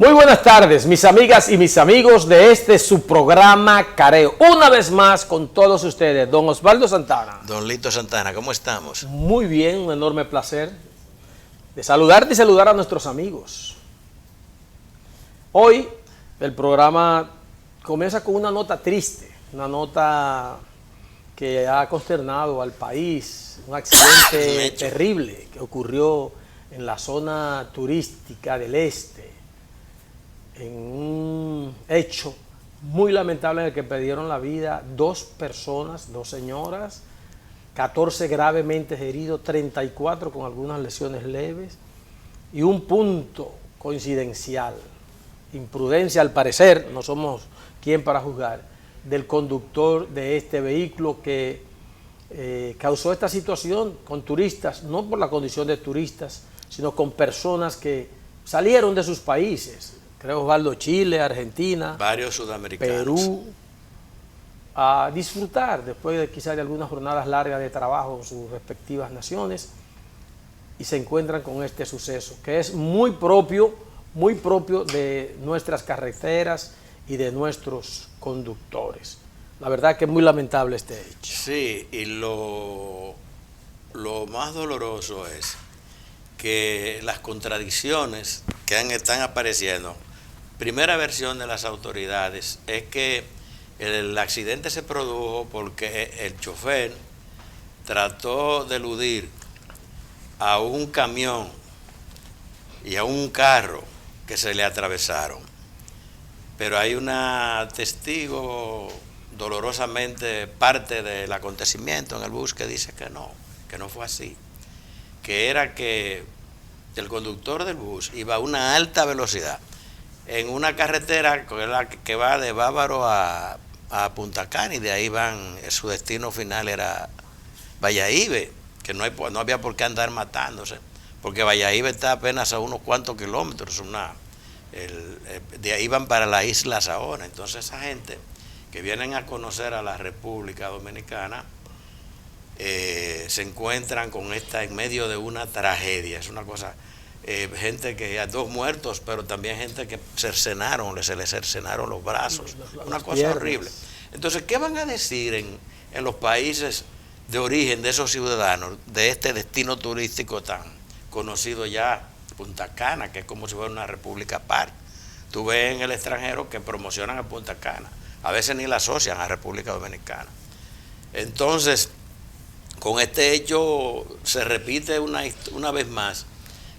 Muy buenas tardes, mis amigas y mis amigos de este su programa Careo. Una vez más con todos ustedes, don Osvaldo Santana. Don Lito Santana, ¿cómo estamos? Muy bien, un enorme placer de saludarte y saludar a nuestros amigos. Hoy el programa comienza con una nota triste, una nota que ha consternado al país, un accidente terrible que ocurrió en la zona turística del este, en un hecho muy lamentable en el que perdieron la vida dos personas, dos señoras, 14 gravemente heridos, 34 con algunas lesiones leves, y un punto coincidencial, imprudencia al parecer, no somos quien para juzgar, del conductor de este vehículo que causó esta situación con turistas, no por la condición de turistas, sino con personas que salieron de sus países, creo Osvaldo, Chile, Argentina, varios sudamericanos, Perú, a disfrutar después de quizás de algunas jornadas largas de trabajo en sus respectivas naciones, y se encuentran con este suceso, que es muy propio de nuestras carreteras y de nuestros conductores. La verdad que es muy lamentable este hecho. Sí, y lo más doloroso es que las contradicciones que están apareciendo. Primera versión de las autoridades es que el accidente se produjo porque el chofer trató de eludir a un camión y a un carro que se le atravesaron. Pero hay una testigo dolorosamente parte del acontecimiento en el bus que dice que no fue así. Que era que el conductor del bus iba a una alta velocidad en una carretera que va de Bávaro a Punta Cana, y de ahí su destino final era Bayahíbe, que no había por qué andar matándose, porque Bayahíbe está apenas a unos cuantos kilómetros, de ahí van para las islas ahora. Entonces esa gente que vienen a conocer a la República Dominicana se encuentran con en medio de una tragedia. Es una cosa, gente que hay dos muertos, pero también gente que se les cercenaron los brazos, una cosa horrible. Entonces, ¿qué van a decir en los países de origen de esos ciudadanos de este destino turístico tan conocido ya, Punta Cana, que es como si fuera una república aparte? Tú ves en el extranjero que promocionan a Punta Cana, a veces ni la asocian a República Dominicana. Entonces, con este hecho se repite una vez más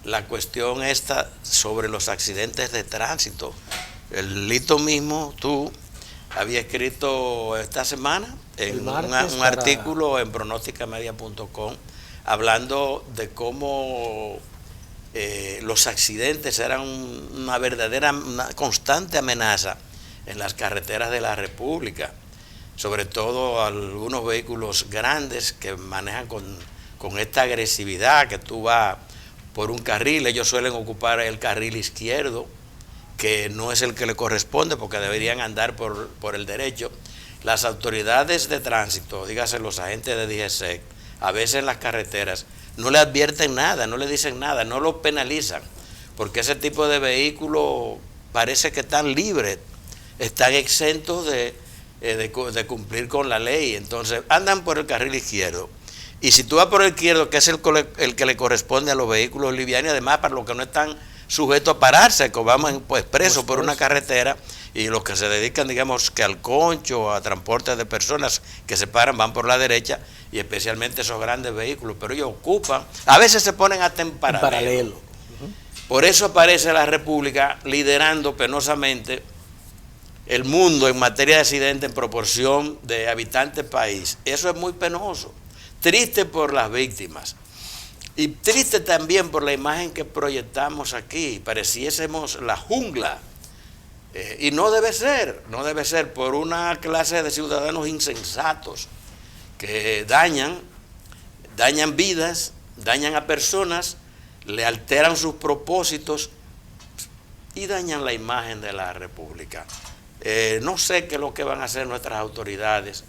la cuestión esta sobre los accidentes de tránsito. El Lito mismo, tú había escrito esta semana en un artículo en pronosticamedia.com hablando de cómo los accidentes eran una constante amenaza en las carreteras de la República, sobre todo algunos vehículos grandes que manejan con esta agresividad, que tú vas por un carril, ellos suelen ocupar el carril izquierdo, que no es el que le corresponde porque deberían andar por el derecho. Las autoridades de tránsito, dígase los agentes de DGC, a veces en las carreteras no le advierten nada, no le dicen nada, no lo penalizan, porque ese tipo de vehículos parece que están libres, están exentos de cumplir con la ley. Entonces andan por el carril izquierdo, y si tú vas por el izquierdo, que es el que le corresponde a los vehículos livianos, y además para los que no están sujetos a pararse, que vamos pues presos por una carretera, y los que se dedican, digamos, que al concho, a transporte de personas que se paran, van por la derecha, y especialmente esos grandes vehículos, pero ellos ocupan, a veces se ponen hasta en paralelo. Por eso aparece la República liderando penosamente el mundo en materia de accidentes en proporción de habitantes país. Eso es muy penoso, triste por las víctimas y triste también por la imagen que proyectamos aquí. Pareciésemos la jungla, y no debe ser por una clase de ciudadanos insensatos que dañan vidas, dañan a personas, le alteran sus propósitos y dañan la imagen de la República. No sé qué es lo que van a hacer nuestras autoridades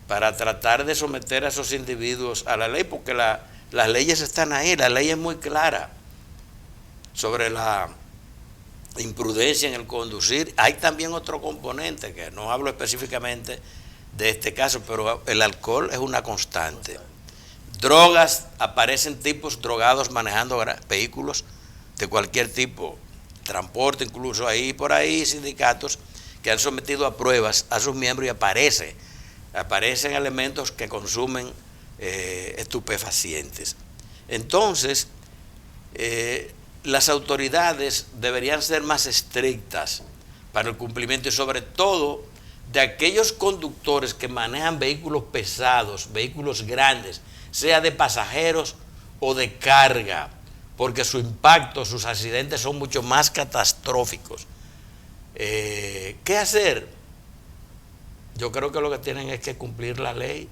para tratar de someter a esos individuos a la ley, porque las leyes están ahí, la ley es muy clara sobre imprudencia en el conducir. Hay también otro componente, que no hablo específicamente de este caso, pero el alcohol es una constante. Drogas, aparecen tipos drogados manejando vehículos de cualquier tipo, transporte, incluso ahí por ahí sindicatos que han sometido a pruebas a sus miembros y aparecen elementos que consumen estupefacientes. Entonces, las autoridades deberían ser más estrictas para el cumplimiento y sobre todo de aquellos conductores que manejan vehículos pesados, vehículos grandes, sea de pasajeros o de carga, porque su impacto, sus accidentes son mucho más catastróficos. ¿Qué hacer? Yo creo que lo que tienen es que cumplir la ley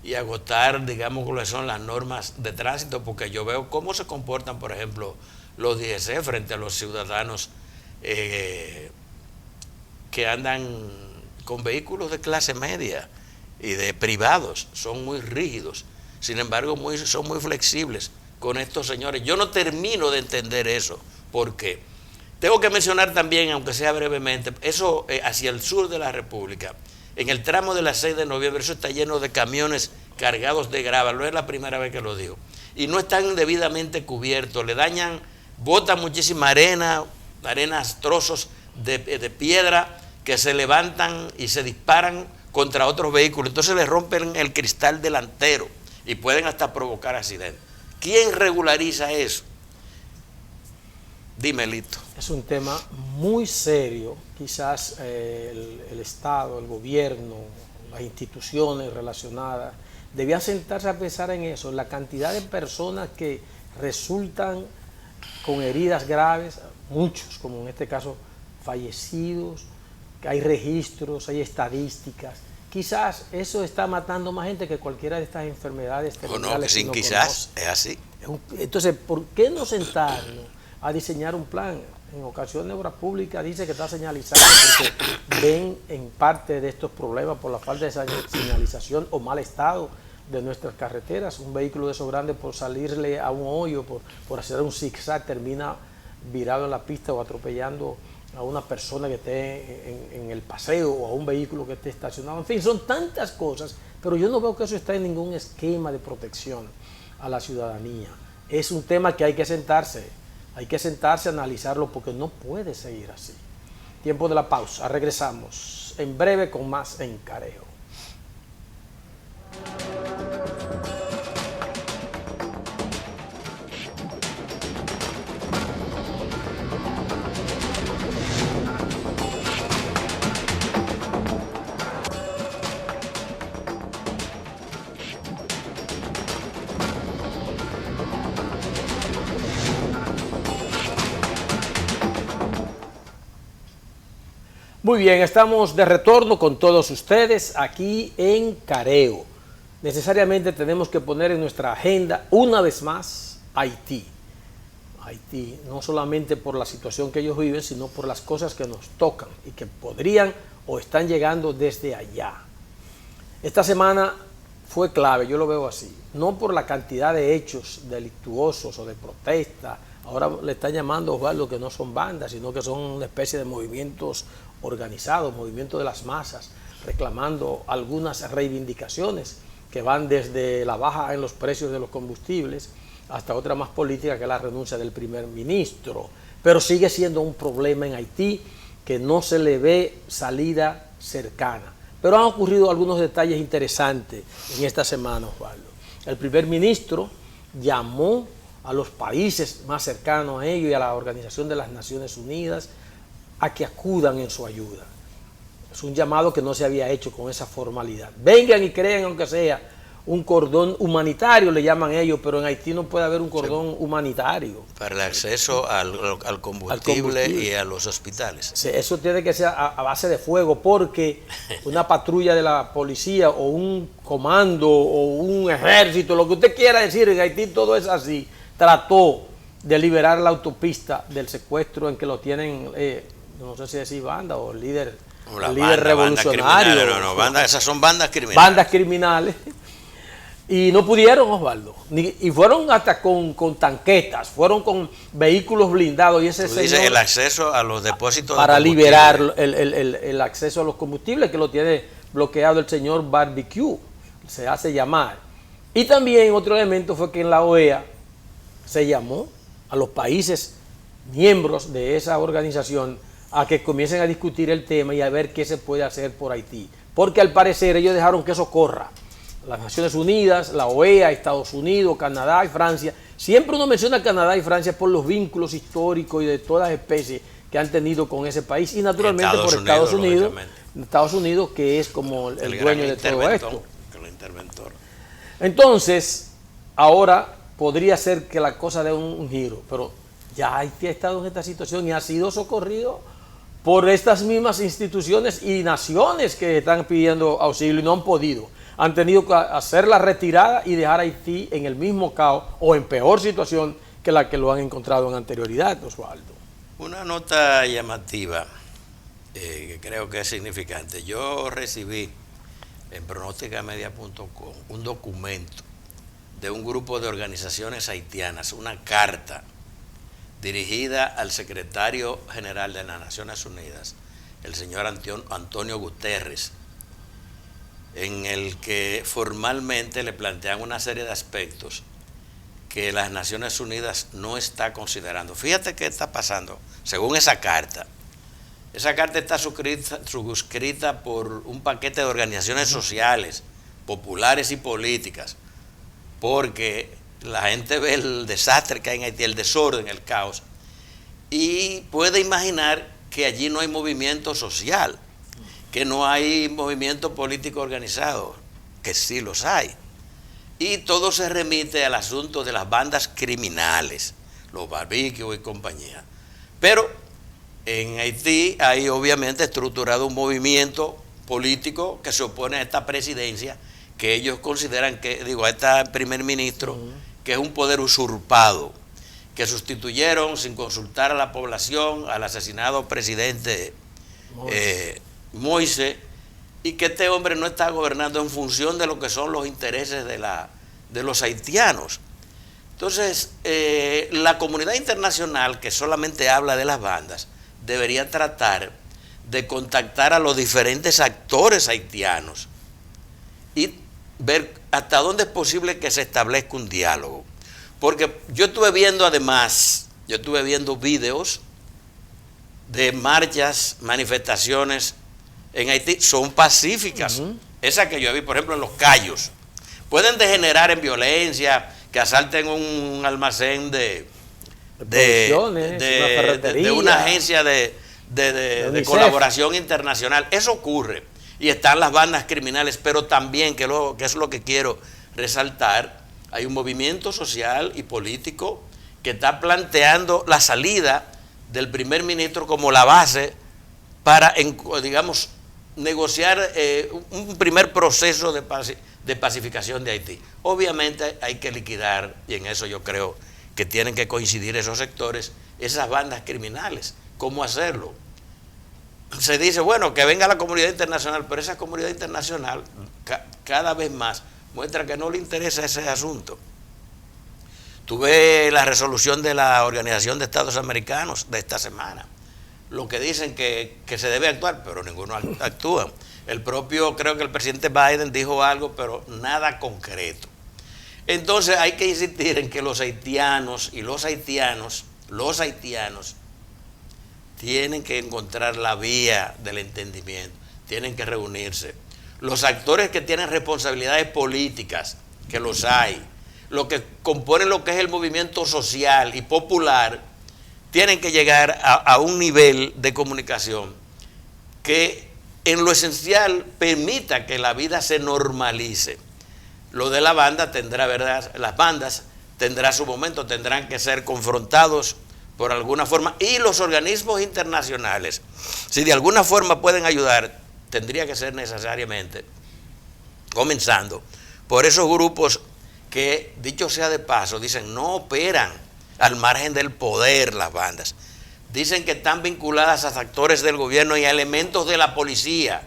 y agotar, digamos, cuáles son las normas de tránsito, porque yo veo cómo se comportan, por ejemplo, los DGC frente a los ciudadanos que andan con vehículos de clase media y de privados. Son muy rígidos, sin embargo son muy flexibles con estos señores. Yo no termino de entender eso, porque tengo que mencionar también, aunque sea brevemente, eso hacia el sur de la República, en el tramo de la 6 de noviembre, eso está lleno de camiones cargados de grava, no es la primera vez que lo digo, y no están debidamente cubiertos, le dañan, botan muchísima arena, trozos de piedra que se levantan y se disparan contra otros vehículos, entonces le rompen el cristal delantero y pueden hasta provocar accidentes. ¿Quién regulariza eso? Dime, Lito. Es un tema muy serio. Quizás el Estado, el gobierno, las instituciones relacionadas debían sentarse a pensar en eso, en la cantidad de personas que resultan con heridas graves, muchos, como en este caso fallecidos, que hay registros, hay estadísticas. Quizás eso está matando más gente que cualquiera de estas enfermedades terminales. O no, que sin quizás, es así. Entonces, ¿por qué no sentarnos a diseñar un plan? En ocasiones Obras Públicas dice que está señalizando porque ven en parte de estos problemas por la falta de señalización o mal estado de nuestras carreteras. Un vehículo de esos grandes, por salirle a un hoyo, por hacer un zigzag, termina virado en la pista o atropellando a una persona que esté en el paseo o a un vehículo que esté estacionado. En fin, son tantas cosas, pero yo no veo que eso está en ningún esquema de protección a la ciudadanía. Es un tema que hay que sentarse a analizarlo, porque no puede seguir así. Tiempo de la pausa, regresamos en breve con más en Careo. Muy bien, estamos de retorno con todos ustedes aquí en Careo. Necesariamente tenemos que poner en nuestra agenda una vez más Haití. Haití, no solamente por la situación que ellos viven, sino por las cosas que nos tocan y que podrían o están llegando desde allá. Esta semana fue clave, yo lo veo así, no por la cantidad de hechos delictuosos o de protesta. Ahora le están llamando, Osvaldo, que no son bandas, sino que son una especie de movimientos organizados, movimientos de las masas, reclamando algunas reivindicaciones que van desde la baja en los precios de los combustibles hasta otra más política, que es la renuncia del primer ministro. Pero sigue siendo un problema en Haití que no se le ve salida cercana. Pero han ocurrido algunos detalles interesantes en esta semana, Osvaldo. El primer ministro llamó a los países más cercanos a ellos y a la Organización de las Naciones Unidas a que acudan en su ayuda. Es un llamado que no se había hecho con esa formalidad. Vengan y creen, aunque sea un cordón humanitario, le llaman ellos, pero en Haití no puede haber un cordón humanitario. Para el acceso al combustible y a los hospitales. Sí, eso tiene que ser a base de fuego, porque una patrulla de la policía o un comando o un ejército, lo que usted quiera decir, en Haití todo es así, trató de liberar la autopista del secuestro en que lo tienen, no sé si decir banda o líder revolucionario. Esas son bandas criminales. Bandas criminales. Y no pudieron, Osvaldo. Y fueron hasta con tanquetas, fueron con vehículos blindados. Y ese Tú dices el acceso a los depósitos para de liberar el acceso a los combustibles, que lo tiene bloqueado el señor Barbecue, se hace llamar. Y también otro elemento fue que en la OEA se llamó a los países miembros de esa organización a que comiencen a discutir el tema y a ver qué se puede hacer por Haití. Porque al parecer ellos dejaron que eso corra. Las Naciones Unidas, la OEA, Estados Unidos, Canadá y Francia. Siempre uno menciona Canadá y Francia por los vínculos históricos y de todas las especies que han tenido con ese país. Y naturalmente por Estados Unidos, que es como el dueño de todo esto. El interventor. Entonces, ahora podría ser que la cosa dé un giro, pero ya Haití ha estado en esta situación y ha sido socorrido por estas mismas instituciones y naciones que están pidiendo auxilio y no han podido. Han tenido que hacer la retirada y dejar a Haití en el mismo caos o en peor situación que la que lo han encontrado en anterioridad, Osvaldo. Una nota llamativa que creo que es significante. Yo recibí en pronosticamedia.com un documento de un grupo de organizaciones haitianas, una carta dirigida al secretario general de las Naciones Unidas, el señor Antonio Guterres, en el que formalmente le plantean una serie de aspectos que las Naciones Unidas no está considerando. Fíjate qué está pasando, según esa carta. Esa carta está suscrita por un paquete de organizaciones sociales, populares y políticas, porque la gente ve el desastre que hay en Haití, el desorden, el caos, y puede imaginar que allí no hay movimiento social, que no hay movimiento político organizado, que sí los hay. Y todo se remite al asunto de las bandas criminales, los Barbecue y compañía. Pero en Haití hay obviamente estructurado un movimiento político que se opone a esta presidencia, que ellos consideran que, a este primer ministro, que es un poder usurpado, que sustituyeron sin consultar a la población al asesinado presidente Moise, y que este hombre no está gobernando en función de lo que son los intereses de los haitianos. Entonces, la comunidad internacional, que solamente habla de las bandas, debería tratar de contactar a los diferentes actores haitianos y ver hasta dónde es posible que se establezca un diálogo. Porque yo estuve viendo videos de marchas, manifestaciones en Haití, son pacíficas. Esas que yo vi, por ejemplo, en Los Cayos. Pueden degenerar en violencia, que asalten un almacén de una agencia de colaboración internacional. Eso ocurre. Y están las bandas criminales, pero también, que es lo que quiero resaltar, hay un movimiento social y político que está planteando la salida del primer ministro como la base para, digamos, negociar un primer proceso de pacificación de Haití. Obviamente hay que liquidar, y en eso yo creo que tienen que coincidir esos sectores, esas bandas criminales. ¿Cómo hacerlo? Se dice, bueno, que venga la comunidad internacional, pero esa comunidad internacional cada vez más muestra que no le interesa ese asunto. Tuve la resolución de la Organización de Estados Americanos de esta semana, lo que dicen que se debe actuar, pero ninguno actúa. Creo que el presidente Biden dijo algo, pero nada concreto. Entonces hay que insistir en que los haitianos tienen que encontrar la vía del entendimiento, tienen que reunirse. Los actores que tienen responsabilidades políticas, que los hay, lo que componen lo que es el movimiento social y popular, tienen que llegar a un nivel de comunicación que en lo esencial permita que la vida se normalice. Lo de la banda tendrá, ¿verdad? Las bandas tendrá su momento, tendrán que ser confrontados por alguna forma, y los organismos internacionales, si de alguna forma pueden ayudar, tendría que ser necesariamente comenzando por esos grupos que, dicho sea de paso, dicen no operan al margen del poder las bandas, dicen que están vinculadas a actores del gobierno y a elementos de la policía,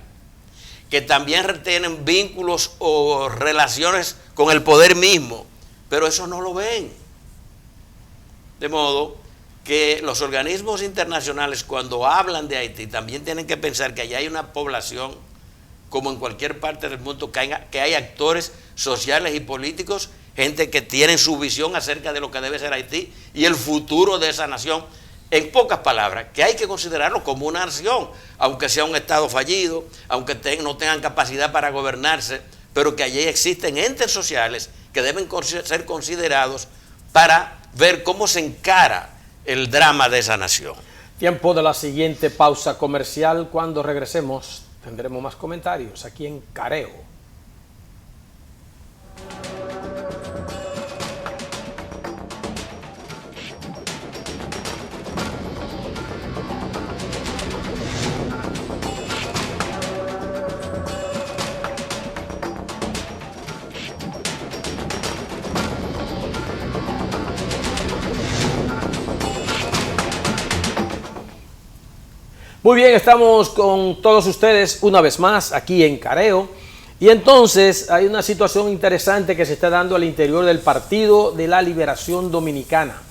que también tienen vínculos o relaciones con el poder mismo, pero eso no lo ven. De modo que los organismos internacionales, cuando hablan de Haití, también tienen que pensar que allá hay una población, como en cualquier parte del mundo, que hay actores sociales y políticos, gente que tienen su visión acerca de lo que debe ser Haití y el futuro de esa nación. En pocas palabras, que hay que considerarlo como una nación, aunque sea un estado fallido, aunque no tengan capacidad para gobernarse, pero que allí existen entes sociales que deben ser considerados para ver cómo se encara el drama de esa nación. Tiempo de la siguiente pausa comercial. Cuando regresemos tendremos más comentarios aquí en Careo. Muy bien, estamos con todos ustedes una vez más aquí en Careo. Y entonces hay una situación interesante que se está dando al interior del Partido de la Liberación Dominicana,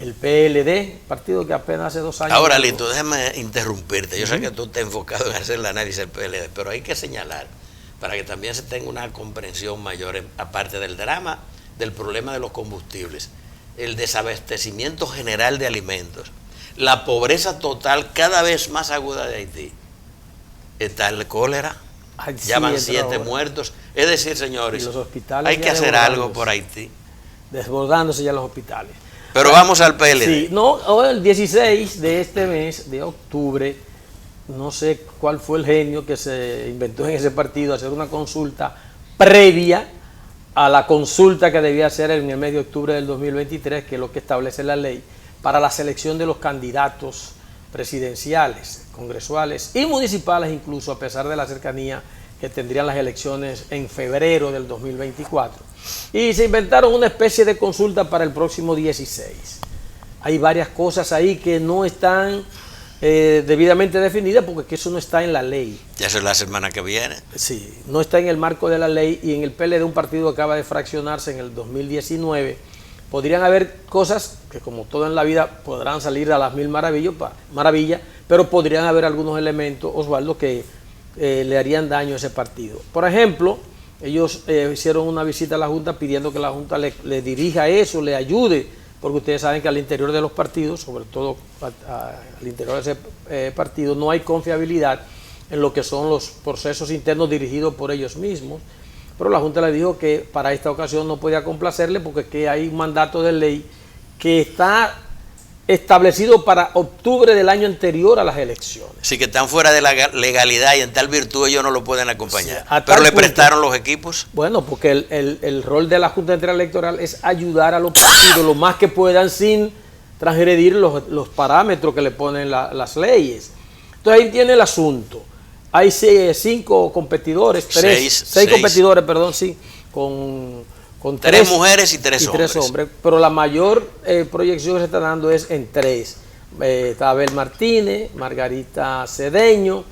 el PLD, partido que apenas hace 2 años... Ahora, Lito, déjame interrumpirte. Yo sé que tú estás enfocado en hacer el análisis del PLD, pero hay que señalar, para que también se tenga una comprensión mayor, aparte del drama, del problema de los combustibles, el desabastecimiento general de alimentos, la pobreza total cada vez más aguda de Haití. Está el cólera, ya van 7 muertos. Es decir, señores, los hospitales hay que hacer algo por Haití. Desbordándose ya los hospitales. Pero vamos al PLD. Sí, no, el 16 de este mes, de octubre, no sé cuál fue el genio que se inventó en ese partido, hacer una consulta previa a la consulta que debía hacer en el mes de octubre del 2023, que es lo que establece la ley, para la selección de los candidatos presidenciales, congresuales y municipales, incluso a pesar de la cercanía que tendrían las elecciones en febrero del 2024. Y se inventaron una especie de consulta para el próximo 16. Hay varias cosas ahí que no están debidamente definidas porque eso no está en la ley. Ya eso es la semana que viene. Sí, no está en el marco de la ley, y en el PLD, un partido que acaba de fraccionarse en el 2019, podrían haber cosas que, como todo en la vida, podrán salir a las mil maravillas, pero podrían haber algunos elementos, Osvaldo, que le harían daño a ese partido. Por ejemplo, ellos hicieron una visita a la Junta pidiendo que la Junta le dirija eso, le ayude, porque ustedes saben que al interior de los partidos, sobre todo al interior de ese partido, no hay confiabilidad en lo que son los procesos internos dirigidos por ellos mismos. Pero la Junta le dijo que para esta ocasión no podía complacerle porque que hay un mandato de ley que está establecido para octubre del año anterior a las elecciones. Sí, que están fuera de la legalidad y en tal virtud ellos no lo pueden acompañar. Sí, pero le prestaron los equipos. Bueno, porque el rol de la Junta Central Electoral es ayudar a los partidos lo más que puedan sin transgredir los parámetros que le ponen las leyes. Entonces ahí tiene el asunto. Hay 5 competidores, 6 competidores, perdón, sí, con 3 mujeres y 3 hombres. Pero la mayor proyección que se está dando es en 3. Está Abel Martínez, Margarita Cedeño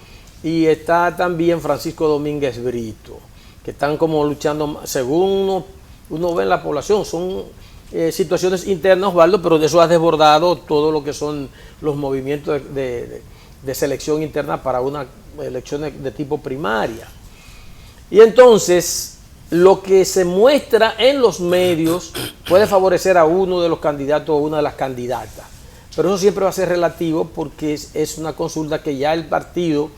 y está también Francisco Domínguez Brito, que están como luchando, según uno ve en la población, son situaciones internas, Osvaldo, pero de eso ha desbordado todo lo que son los movimientos de selección interna para una elección de tipo primaria. Y entonces, lo que se muestra en los medios puede favorecer a uno de los candidatos o una de las candidatas. Pero eso siempre va a ser relativo porque es una consulta que ya el partido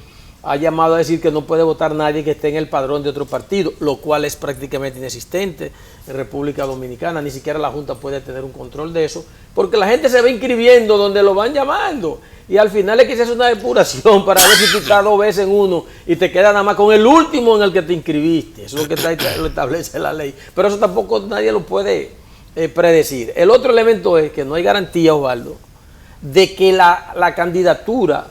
ha llamado a decir que no puede votar nadie que esté en el padrón de otro partido, lo cual es prácticamente inexistente en República Dominicana. Ni siquiera la Junta puede tener un control de eso, porque la gente se va inscribiendo donde lo van llamando. Y al final es que se hace una depuración para ver si tú estás 2 veces en uno y te queda nada más con el último en el que te inscribiste. Eso es lo que lo establece la ley. Pero eso tampoco nadie lo puede predecir. El otro elemento es que no hay garantía, Osvaldo, de que la candidatura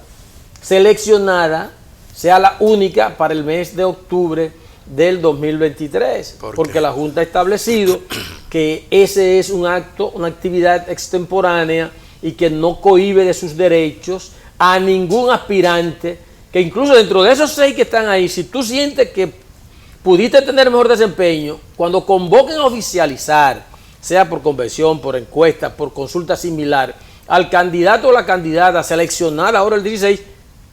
seleccionada sea la única para el mes de octubre del 2023. Porque la Junta ha establecido que ese es un acto, una actividad extemporánea y que no cohíbe de sus derechos a ningún aspirante que incluso dentro de esos 6 que están ahí, si tú sientes que pudiste tener mejor desempeño, cuando convoquen a oficializar, sea por convención, por encuesta, por consulta similar, al candidato o la candidata a seleccionar ahora el 16,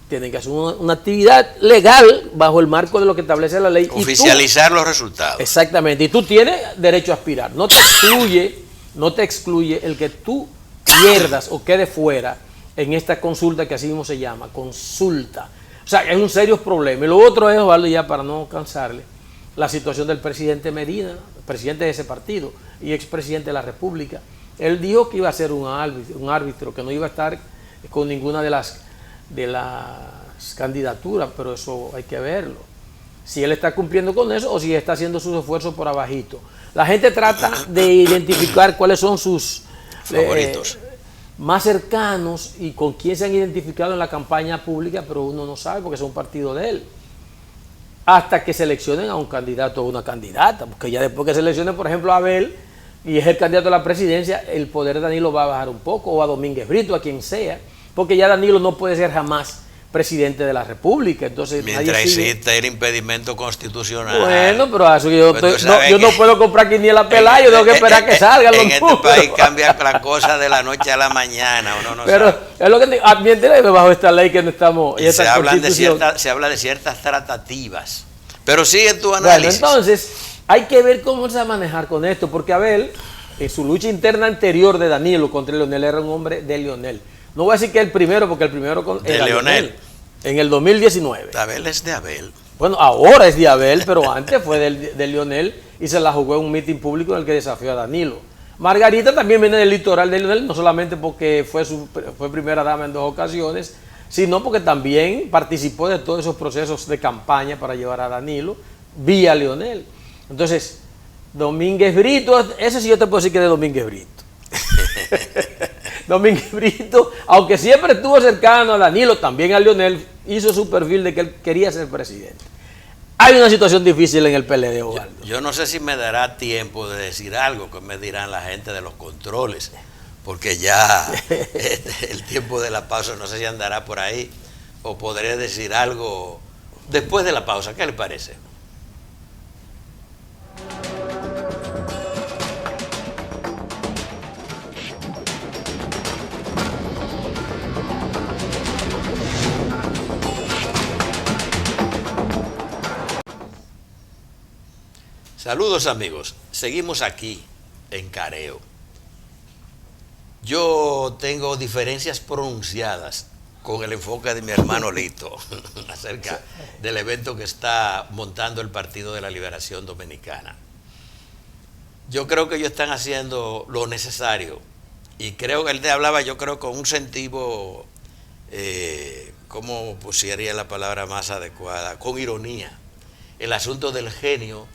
tienen que hacer una actividad legal bajo el marco de lo que establece la ley. Oficializar los resultados. Exactamente, y tú tienes derecho a aspirar. No te excluye el que tú pierdas o quedes fuera en esta consulta que así mismo se llama, consulta. O sea, es un serio problema. Y lo otro es, Osvaldo, ya para no cansarle, la situación del presidente Medina, presidente de ese partido y expresidente de la República. Él dijo que iba a ser un árbitro, que no iba a estar con ninguna de las candidaturas, pero eso hay que verlo. Si él está cumpliendo con eso o si está haciendo sus esfuerzos por abajito. La gente trata de identificar cuáles son sus favoritos más cercanos y con quién se han identificado en la campaña pública, pero uno no sabe porque es un partido de él. Hasta que seleccionen a un candidato o una candidata, porque ya después que seleccionen, por ejemplo, a Abel y es el candidato a la presidencia, el poder de Danilo va a bajar un poco, o a Domínguez Brito, a quien sea, porque ya Danilo no puede ser jamás presidente de la República. Entonces, mientras existe el impedimento constitucional. Bueno, pero eso yo no puedo comprar quiniela pelada, yo tengo que esperar que salgan los números. En este país cambia la cosa de la noche a la mañana, uno no pero sabe. Es lo que digo, mientras bajo esta ley que no estamos. Y se habla de ciertas tratativas. Pero sigue tu análisis. Bueno, entonces, hay que ver cómo se va a manejar con esto, porque Abel, en su lucha interna anterior de Danilo contra Leonel, era un hombre de Leonel. No voy a decir que el primero, porque el primero era Leonel. En el 2019. Abel es de Abel. Bueno, ahora es de Abel, pero antes fue de Leonel y se la jugó en un mitin público en el que desafió a Danilo. Margarita también viene del litoral de Leonel, no solamente porque fue primera dama en 2 ocasiones, sino porque también participó de todos esos procesos de campaña para llevar a Danilo vía Leonel. Entonces, Domínguez Brito, ese sí yo te puedo decir que es de Domínguez Brito. Domínguez Brito, aunque siempre estuvo cercano a Danilo, también a Leonel, hizo su perfil de que él quería ser presidente. Hay una situación difícil en el PLD, Osvaldo. Yo no sé si me dará tiempo de decir algo que me dirán la gente de los controles, porque ya el tiempo de la pausa no sé si andará por ahí, o podré decir algo después de la pausa. ¿Qué le parece? Saludos amigos, seguimos aquí en Careo. Yo tengo diferencias pronunciadas con el enfoque de mi hermano Lito acerca del evento que está montando el Partido de la Liberación Dominicana. Yo creo que ellos están haciendo lo necesario y creo que él te hablaba, yo creo, con un sentido, ¿cómo pusiera la palabra más adecuada? Con ironía, el asunto del genio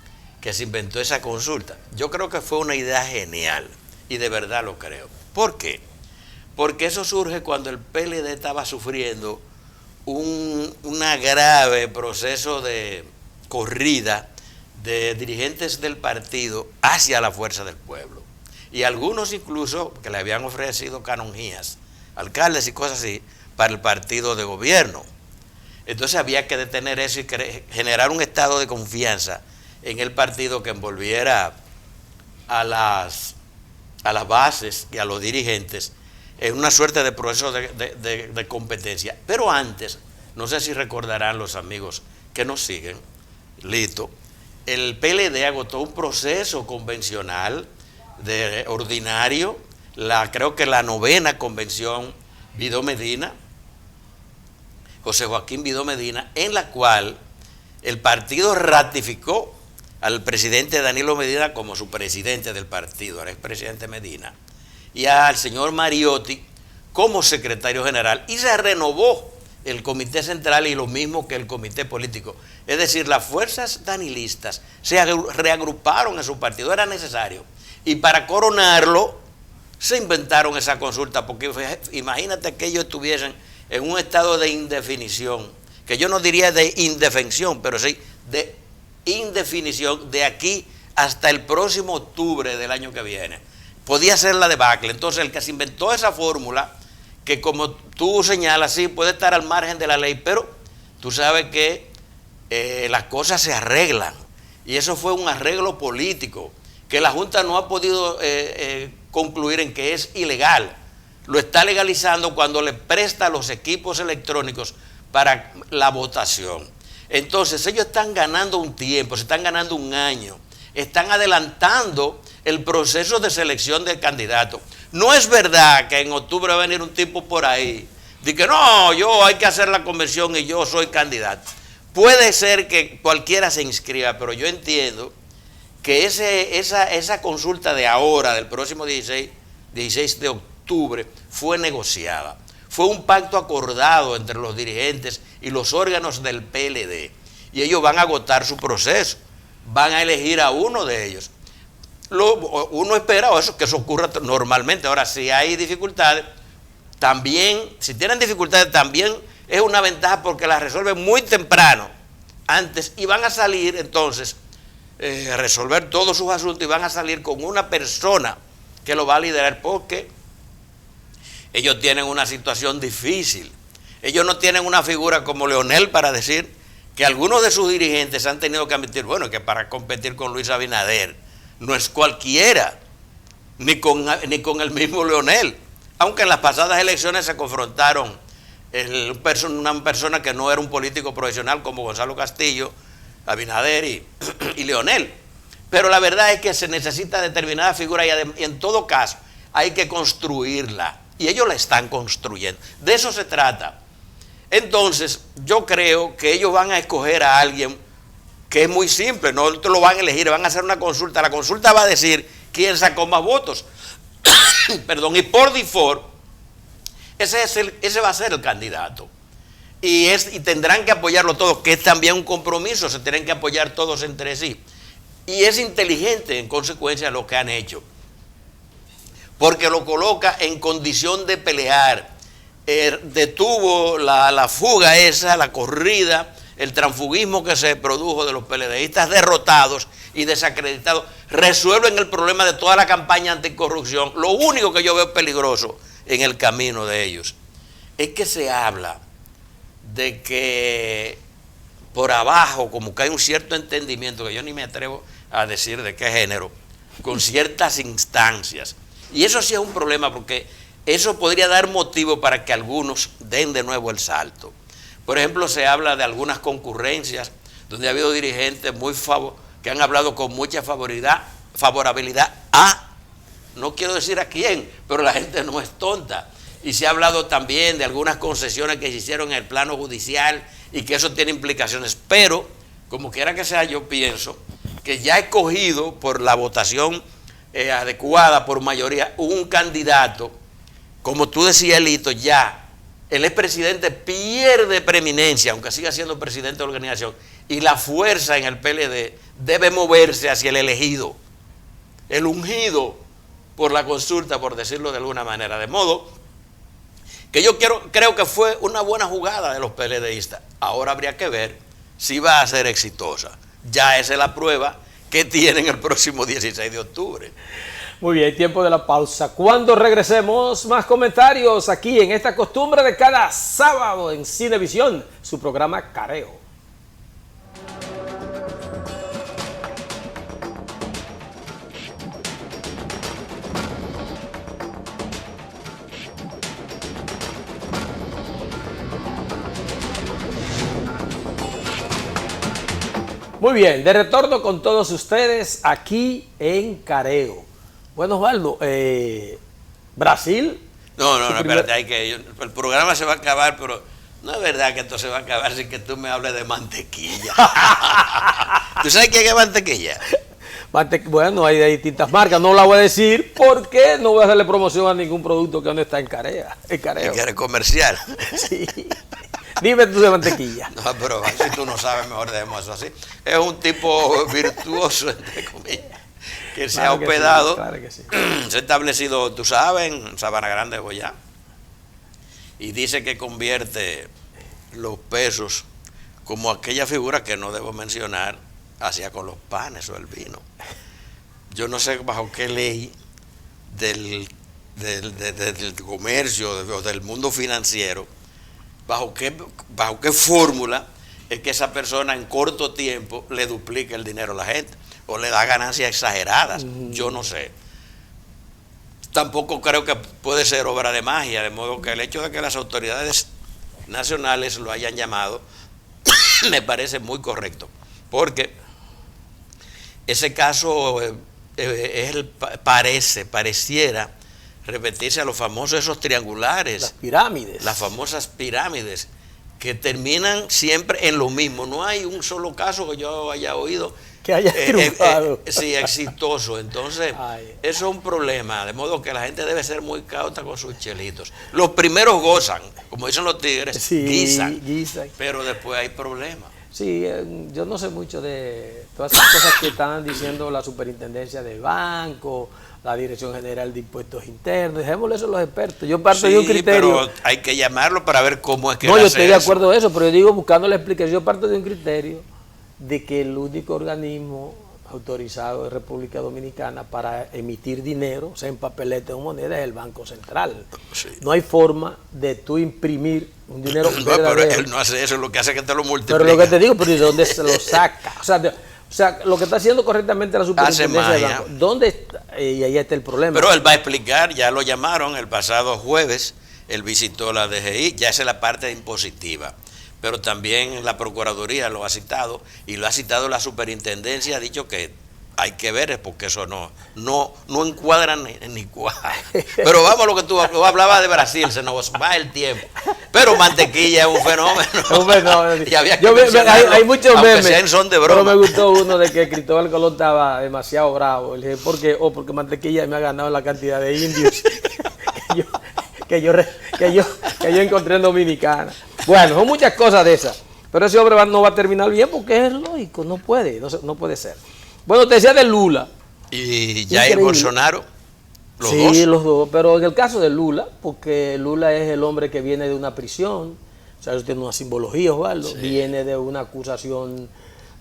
que se inventó esa consulta. Yo creo que fue una idea genial y de verdad lo creo. ¿Por qué? Porque eso surge cuando el PLD estaba sufriendo un grave proceso de corrida de dirigentes del partido hacia la fuerza del pueblo. Y algunos incluso que le habían ofrecido canonjías, alcaldes y cosas así, para el partido de gobierno. Entonces había que detener eso y generar un estado de confianza en el partido que envolviera a las bases y a los dirigentes en una suerte de proceso de competencia. Pero antes, no sé si recordarán los amigos que nos siguen, Lito, el PLD agotó un proceso convencional ordinario, creo que la 9ª convención Vidó Medina, José Joaquín Vidó Medina, en la cual el partido ratificó al presidente Danilo Medina como su presidente del partido, al expresidente Medina, y al señor Mariotti como secretario general, y se renovó el comité central y lo mismo que el comité político. Es decir, las fuerzas danilistas se reagruparon en su partido, era necesario. Y para coronarlo, se inventaron esa consulta, porque imagínate que ellos estuviesen en un estado de indefinición, que yo no diría de indefensión, pero sí de indefinición de aquí hasta el próximo octubre del año que viene. Podía ser la debacle. Entonces el que se inventó esa fórmula, que como tú señalas, sí, puede estar al margen de la ley, pero tú sabes que las cosas se arreglan. Y eso fue un arreglo político que la Junta no ha podido concluir en que es ilegal. Lo está legalizando cuando le presta los equipos electrónicos para la votación. Entonces ellos están ganando un tiempo, se están ganando un año, están adelantando el proceso de selección del candidato. No es verdad que en octubre va a venir un tipo por ahí, de que no, hay que hacer la convención y yo soy candidato. Puede ser que cualquiera se inscriba, pero yo entiendo que esa consulta de ahora, del próximo 16 de octubre, fue negociada. Fue un pacto acordado entre los dirigentes y los órganos del PLD. Y ellos van a agotar su proceso. Van a elegir a uno de ellos. Uno espera que eso ocurra normalmente. Ahora, si hay dificultades, también, si tienen dificultades, también es una ventaja porque las resuelven muy temprano, antes, y van a salir entonces a resolver todos sus asuntos y van a salir con una persona que lo va a liderar porque ellos tienen una situación difícil. Ellos no tienen una figura como Leonel para decir que algunos de sus dirigentes han tenido que admitir, bueno, que para competir con Luis Abinader no es cualquiera, ni con el mismo Leonel. Aunque en las pasadas elecciones se confrontaron una persona que no era un político profesional como Gonzalo Castillo, Abinader y Leonel. Pero la verdad es que se necesita determinada figura y en todo caso hay que construirla. Y ellos la están construyendo. De eso se trata. Entonces, yo creo que ellos van a escoger a alguien que es muy simple. No lo van a elegir, van a hacer una consulta. La consulta va a decir quién sacó más votos. Perdón, y por default, ese va a ser el candidato. Y tendrán que apoyarlo todos, que es también un compromiso. Se tienen que apoyar todos entre sí. Y es inteligente, en consecuencia, lo que han hecho. Porque lo coloca en condición de pelear. Detuvo la fuga esa, la corrida, el transfugismo que se produjo de los PLDistas derrotados y desacreditados. Resuelven el problema de toda la campaña anticorrupción. Lo único que yo veo peligroso en el camino de ellos es que se habla de que por abajo, como que hay un cierto entendimiento, que yo ni me atrevo a decir de qué género, con ciertas instancias. Y eso sí es un problema porque eso podría dar motivo para que algunos den de nuevo el salto. Por ejemplo, se habla de algunas concurrencias donde ha habido dirigentes que han hablado con mucha favorabilidad a, no quiero decir a quién, pero la gente no es tonta. Y se ha hablado también de algunas concesiones que se hicieron en el plano judicial y que eso tiene implicaciones. Pero, como quiera que sea, yo pienso que ya he cogido por la votación adecuada por mayoría un candidato, como tú decías, Elito, ya el expresidente pierde preeminencia, aunque siga siendo presidente de la organización, y la fuerza en el PLD debe moverse hacia el elegido, el ungido por la consulta, por decirlo de alguna manera. De modo que yo creo que fue una buena jugada de los PLDistas. Ahora habría que ver si va a ser exitosa. Ya esa es la prueba que tienen el próximo 16 de octubre. Muy bien, tiempo de la pausa. Cuando regresemos, más comentarios aquí en esta costumbre de cada sábado en Cinevisión, su programa Careo. Muy bien, de retorno con todos ustedes aquí en Careo. Bueno, Osvaldo, Brasil. No, espérate, el programa se va a acabar, pero no es verdad que esto se va a acabar sin que tú me hables de mantequilla. ¿Tú sabes qué es mantequilla? Bueno, hay de distintas marcas, no la voy a decir porque no voy a hacerle promoción a ningún producto que no está en Careo. Que eres comercial. Sí. Dime tú de mantequilla. No, pero si tú no sabes, mejor dejemos eso así. Es un tipo virtuoso, entre comillas, que se ha hospedado, sí, claro que sí. Se ha establecido, tú sabes, en Sabana Grande, Boyá, y dice que convierte los pesos como aquella figura que no debo mencionar, hacía con los panes o el vino. Yo no sé bajo qué ley del comercio o del mundo financiero, bajo qué fórmula es que esa persona en corto tiempo le duplica el dinero a la gente o le da ganancias exageradas. Yo no sé. Tampoco creo que puede ser obra de magia, de modo que el hecho de que las autoridades nacionales lo hayan llamado me parece muy correcto, porque ese caso pareciera repetirse a los famosos esos triangulares, las pirámides, las famosas pirámides que terminan siempre en lo mismo. No hay un solo caso que yo haya oído que haya triunfado. Sí, exitoso. Entonces, eso es un problema, de modo que la gente debe ser muy cauta con sus chelitos. Los primeros gozan, como dicen los tigres, sí, guisan, guisan, pero después hay problemas. Sí, yo no sé mucho de todas esas cosas que están diciendo la superintendencia del banco, la Dirección General de Impuestos Internos. Dejémosle eso a los expertos. Yo parto de un criterio. Pero hay que llamarlo para ver cómo es que no, yo estoy de acuerdo en eso, pero yo digo buscando la explicación. Yo parto de un criterio de que el único organismo autorizado de República Dominicana para emitir dinero, o sea, en papeleta o moneda, es el Banco Central. Sí. No hay forma de tú imprimir un dinero verdadero. Pero él no hace eso, lo que hace es que te lo multiplica. Pero lo que te digo, pero ¿de dónde se lo saca? O sea, lo que está haciendo correctamente la superintendencia del banco, ¿dónde está? Y ahí está el problema. Pero él va a explicar, ya lo llamaron el pasado jueves, él visitó la DGI, ya esa es la parte impositiva. Pero también la Procuraduría lo ha citado, y lo ha citado la superintendencia, ha dicho que hay que ver, porque eso no encuadra ni cuadra. Pero vamos a lo que tú hablabas de Brasil, se nos va el tiempo. Pero Mantequilla es un fenómeno. Un fenómeno. Y había que hay muchos memes, sean son de broma. Pero me gustó uno de que Cristóbal Colón estaba demasiado bravo. Le dije, ¿por qué? Porque Mantequilla me ha ganado la cantidad de indios que yo encontré en Dominicana. Bueno, son muchas cosas de esas. Pero ese hombre no va a terminar bien porque es lógico, no puede ser. Bueno, te decía de Lula. Y Jair Bolsonaro, sí, los dos. Pero en el caso de Lula, porque Lula es el hombre que viene de una prisión, o sea, eso tiene una simbología, Osvaldo, sí. Viene de una acusación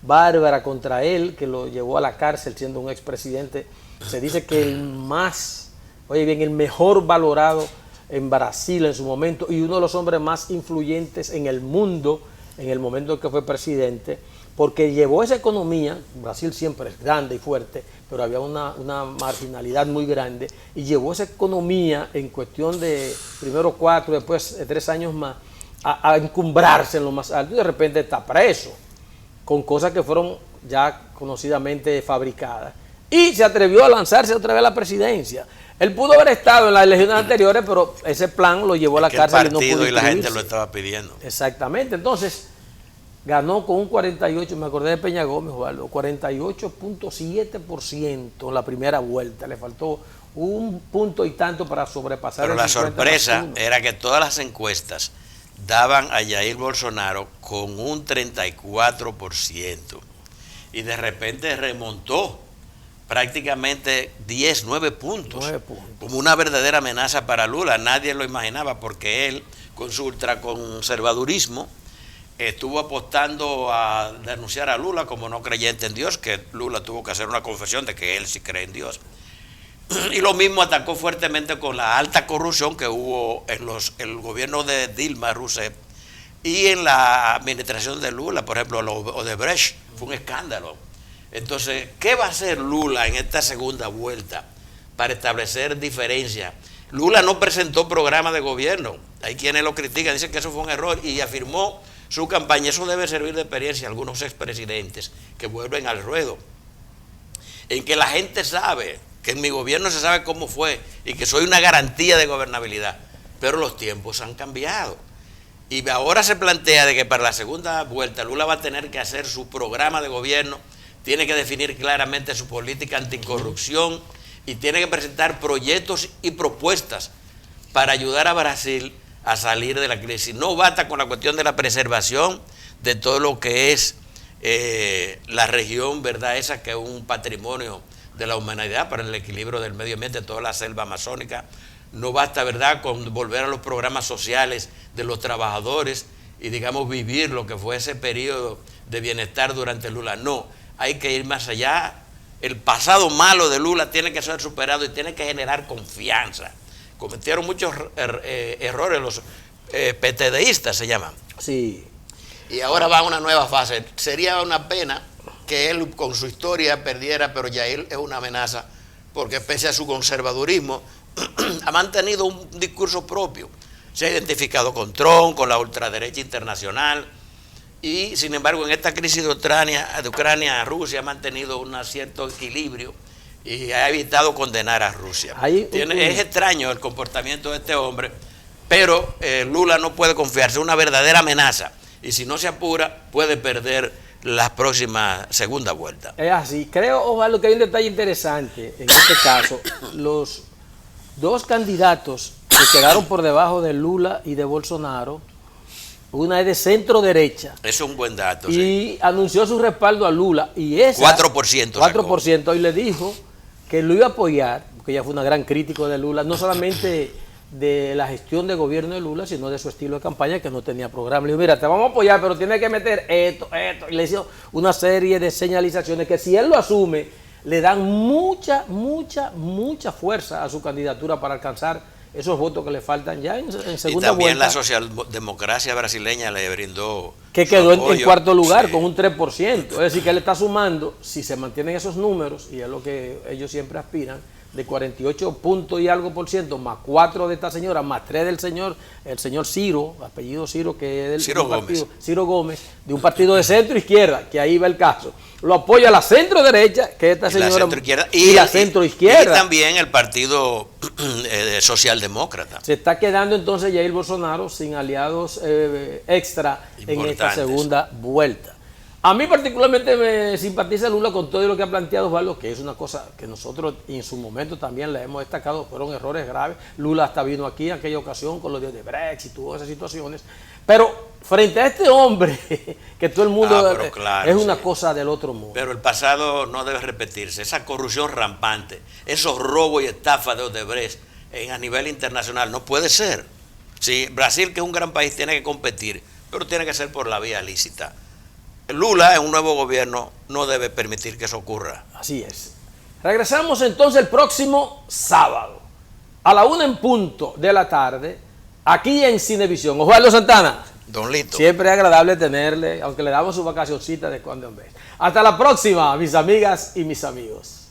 bárbara contra él, que lo llevó a la cárcel siendo un expresidente. Se dice que el mejor valorado en Brasil en su momento y uno de los hombres más influyentes en el mundo en el momento en que fue presidente, porque llevó esa economía. Brasil siempre es grande y fuerte, pero había una marginalidad muy grande, y llevó esa economía en cuestión de primero 4, después 3 años más, a encumbrarse en lo más alto, y de repente está preso, con cosas que fueron ya conocidamente fabricadas, y se atrevió a lanzarse otra vez a la presidencia. Él pudo haber estado en las elecciones anteriores, pero ese plan lo llevó a la cárcel y no pudo. Y la gente lo estaba pidiendo. Exactamente. Entonces, ganó con un 48, me acordé de Peña Gómez, Osvaldo, 48.7% en la primera vuelta. Le faltó un punto y tanto para sobrepasar. Pero la sorpresa era que todas las encuestas daban a Jair Bolsonaro con un 34%. Y de repente remontó prácticamente 9 puntos, como una verdadera amenaza para Lula. Nadie lo imaginaba, porque él, con su ultraconservadurismo, estuvo apostando a denunciar a Lula como no creyente en Dios, que Lula tuvo que hacer una confesión de que él sí cree en Dios. Y lo mismo atacó fuertemente con la alta corrupción que hubo en el gobierno de Dilma Rousseff y en la administración de Lula. Por ejemplo, Odebrecht fue un escándalo. Entonces, ¿qué va a hacer Lula en esta segunda vuelta para establecer diferencias? Lula no presentó programa de gobierno. Hay quienes lo critican, dicen que eso fue un error, y afirmó su campaña. Eso debe servir de experiencia a algunos expresidentes que vuelven al ruedo, en que la gente sabe que en mi gobierno se sabe cómo fue y que soy una garantía de gobernabilidad. Pero los tiempos han cambiado. Y ahora se plantea de que para la segunda vuelta Lula va a tener que hacer su programa de gobierno, tiene que definir claramente su política anticorrupción y tiene que presentar proyectos y propuestas para ayudar a Brasil a salir de la crisis. No basta con la cuestión de la preservación de todo lo que es la región, ¿verdad? Esa que es un patrimonio de la humanidad para el equilibrio del medio ambiente, toda la selva amazónica. No basta, ¿verdad?, con volver a los programas sociales de los trabajadores y, digamos, vivir lo que fue ese periodo de bienestar durante Lula. No, hay que ir más allá. El pasado malo de Lula tiene que ser superado y tiene que generar confianza. Cometieron muchos errores los PTDistas, se llaman. Sí. y ahora va a una nueva fase. Sería una pena que él con su historia perdiera, pero Yair es una amenaza porque pese a su conservadurismo ha mantenido un discurso propio. Se ha identificado con Trump, con la ultraderecha internacional y sin embargo en esta crisis de Ucrania Rusia ha mantenido un cierto equilibrio y ha evitado condenar a Rusia. Es extraño el comportamiento de este hombre, pero Lula no puede confiarse, es una verdadera amenaza y si no se apura puede perder la próxima segunda vuelta. Es así. Creo, Osvaldo, que hay un detalle interesante en este caso. Los dos candidatos que quedaron por debajo de Lula y de Bolsonaro, una es de centro derecha. Eso es un buen dato. Y sí, anunció su respaldo a Lula. Y esa, 4%. 4%. Y le dijo que lo iba a apoyar, porque ella fue una gran crítica de Lula, no solamente de la gestión de gobierno de Lula, sino de su estilo de campaña, que no tenía programa. Le dijo, mira, te vamos a apoyar, pero tienes que meter esto. Y le hizo una serie de señalizaciones que si él lo asume, le dan mucha fuerza a su candidatura para alcanzar esos votos que le faltan ya en segunda vuelta. Y también la socialdemocracia brasileña le brindó que quedó en cuarto lugar, sí, con un 3%. Es decir, que él está sumando, si se mantienen esos números, y es lo que ellos siempre aspiran, de 48 puntos y algo por ciento, más 4 de esta señora, más 3 del señor, el señor Ciro, apellido Ciro, que es del Ciro Gómez. Partido, Ciro Gómez, de un partido de centro izquierda, que ahí va el caso. Lo apoya la centro derecha, que esta señora, la centro izquierda, y la centro izquierda. Y también el partido socialdemócrata. Se está quedando entonces Jair Bolsonaro sin aliados extra en esta segunda vuelta. A mí particularmente me simpatiza Lula con todo lo que ha planteado Osvaldo, que es una cosa que nosotros en su momento también le hemos destacado, fueron errores graves. Lula hasta vino aquí en aquella ocasión con los días de Brexit y todas esas situaciones. Pero frente a este hombre, que todo el mundo claro, es una cosa del otro mundo. Pero el pasado no debe repetirse. Esa corrupción rampante, esos robos y estafas de Odebrecht a nivel internacional, no puede ser. Sí, Brasil, que es un gran país, tiene que competir, pero tiene que ser por la vía lícita. Lula, en un nuevo gobierno, no debe permitir que eso ocurra. Así es. Regresamos entonces el próximo sábado, a la 1:00 de la tarde, aquí en Cinevisión. Osvaldo Santana. Don Lito. Siempre es agradable tenerle, aunque le damos su vacacioncita de cuando en vez. Hasta la próxima, mis amigas y mis amigos.